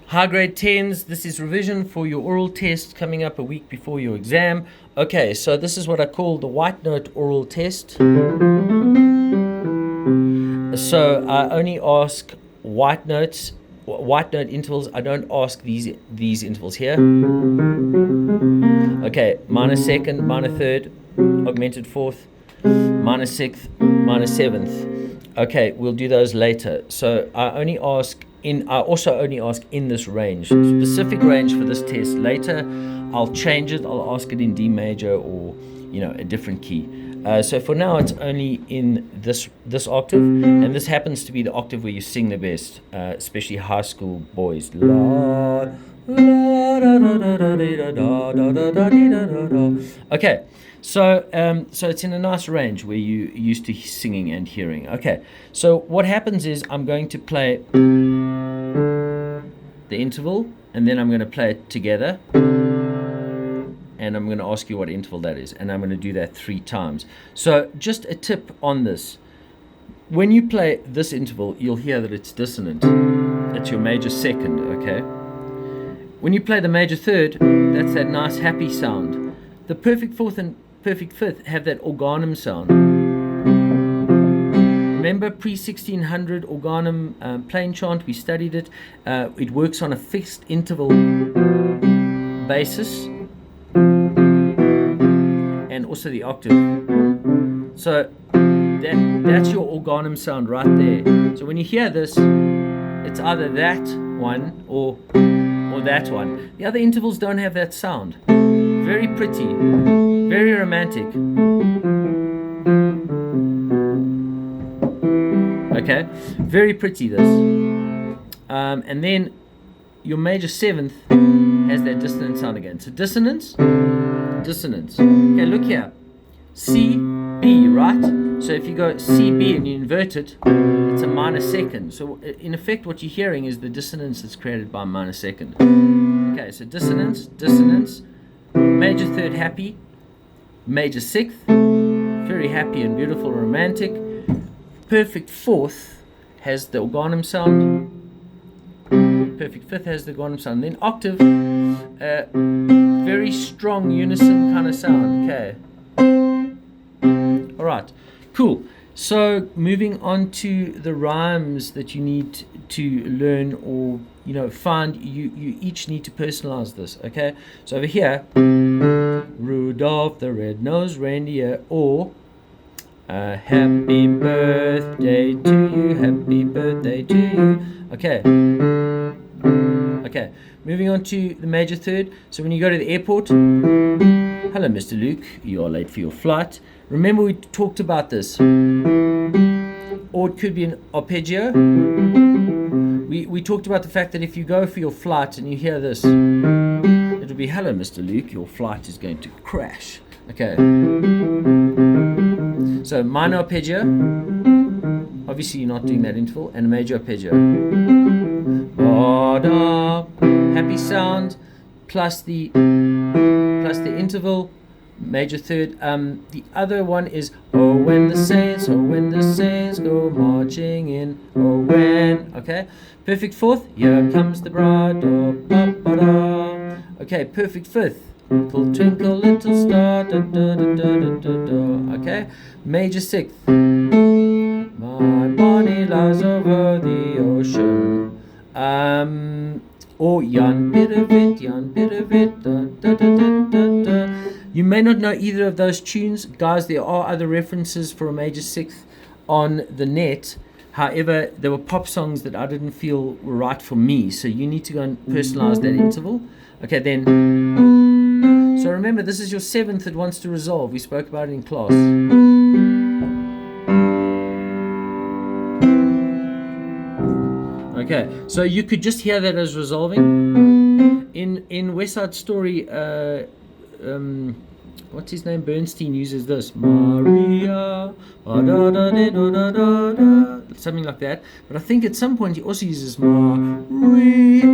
High grade 10s, this is revision for your oral test coming up a week before your exam. Okay, so this is what I call the white note oral test. So I only ask white note intervals. I don't ask these intervals here. Okay, minor second, minor third, augmented fourth, minor sixth, minor seventh. Okay, we'll do those later. So I also only ask in this range, specific range for this test. Later, I'll change it. I'll ask it in D major or a different key. So for now, it's only in this octave, and this happens to be the octave where you sing the best, especially high school boys. Okay, so it's in a nice range where you're used to singing and hearing. Okay, so what happens is I'm going to play the interval, and then I'm going to play it together, and I'm going to ask you what interval that is, and I'm going to do that 3 times. So just a tip on this: when you play this interval, you'll hear that it's dissonant. It's your major second, okay? When you play the major third, that's that nice happy sound. The perfect fourth and perfect fifth have that organum sound. Remember pre-1600 organum plain chant? We studied it. It works on a fixed interval basis, and also the octave. So that's your organum sound right there. So when you hear this, it's either that one or that one. The other intervals don't have that sound. Very pretty, very romantic. Okay, very pretty this. And then your major seventh has that dissonant sound again. So dissonance. Okay, look here. C, B, right? So if you go C, B and you invert it, it's a minor second. So in effect, what you're hearing is the dissonance that's created by minor second. Okay, so dissonance, major third happy, major sixth, very happy and beautiful, romantic. Perfect fourth has the organum sound. Perfect fifth has the organum sound. Then octave, very strong unison kind of sound. Okay. All right. Cool. So moving on to the rhymes that you need to learn or find. You each need to personalize this. Okay. So over here, Rudolph the Red-Nosed Reindeer, or happy birthday to you, happy birthday to you. Okay. Moving on to the major third. So when you go to the airport, hello, Mr. Luke, you are late for your flight. Remember we talked about this. Or it could be an arpeggio. We talked about the fact that if you go for your flight and you hear this, it'll be, hello, Mr. Luke, your flight is going to crash. Okay. So minor arpeggio. Obviously you're not doing that interval. And a major arpeggio. Happy sound plus the interval, major third. The other one is when the saints go marching in. Okay, perfect fourth, here comes the bride. Okay, perfect fifth, twinkle little star. Okay, major sixth, my Bonnie lies over the ocean. Or Jan Bidevit. You may not know either of those tunes. Guys, there are other references for a major sixth on the net. However, there were pop songs that I didn't feel were right for me. So you need to go and personalize that interval. Okay, then. So remember, this is your seventh that wants to resolve. We spoke about it in class. Okay, so you could just hear that as resolving. In West Side Story, what's his name? Bernstein uses this. Maria, something like that. But I think at some point he also uses Maria,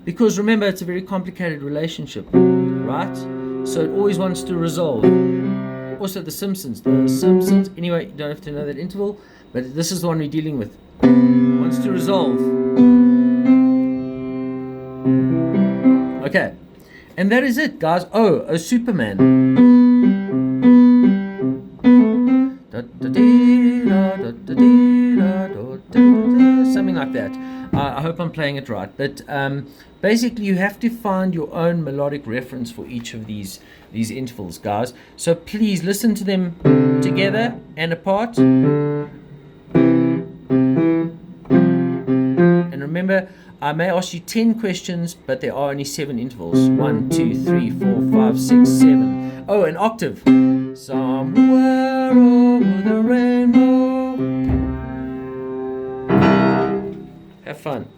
because remember, it's a very complicated relationship, right? So it always wants to resolve. Also The Simpsons. Anyway, you don't have to know that interval, but this is the one we're dealing with. Wants to resolve. Okay, and that is it, guys. Oh, Superman. Something like that. I hope I'm playing it right. But basically, you have to find your own melodic reference for each of these intervals, guys. So please listen to them together and apart. And remember, I may ask you 10 questions, but there are only 7 intervals. 1, 2, 3, 4, 5, 6, 7. Oh, an octave. Somewhere over the rainbow. Have fun.